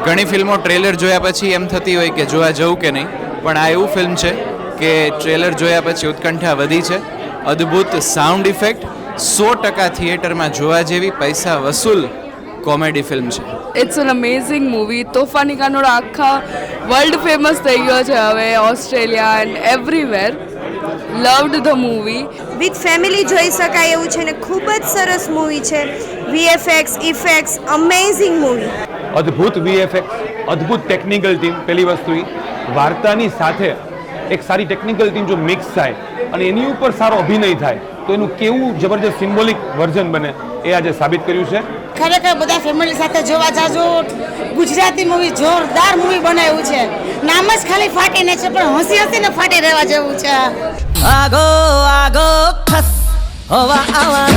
ઘણી ફિલ્મો ટ્રેલર જોયા પછી એમ થતી હોય કે જોવા જવું કે નહીં, પણ આ એવું ફિલ્મ છે કે ટ્રેલર જોયા પછી ઉત્કંઠા વધી છે. અદ્ભુત સાઉન્ડ ઇફેક્ટ, 100% થિયેટરમાં જોવા જેવી પૈસા વસૂલ કોમેડી ફિલ્મ છે. It's an amazing movie. તોફાની કાનોડો આખા વર્લ્ડ ફેમસ થઈ ગયો છે હવે, Australia and everywhere. Loved the movie. With family જોઈ શકાય એવું છે ને ખૂબ જ સરસ મૂવી છે. VFX effects amazing movie. અદ્ભુત VFX, અદ્ભુત ટેકનિકલ ટીમ. પહેલી વસ્તુ વાર્તાની સાથે એક સારી ટેકનિકલ ટીમ જો મિક્સ થાય અને એની ઉપર સારો અભિનય થાય તો એનું કેવું જબરજસ્ત સિમ્બોલિક વર્ઝન બને એ આજે સાબિત કર્યું છે. ખરેખર બધા ફેમિલી સાથે જોવા જાજો. ગુજરાતી મૂવી જોરદાર મૂવી બનાવ્યું છે. નામ જ ખાલી ફાટીને છે પણ હસી હસીને ફાટી રહેવા જેવું છે. આગો આગો ખસ હવા આવા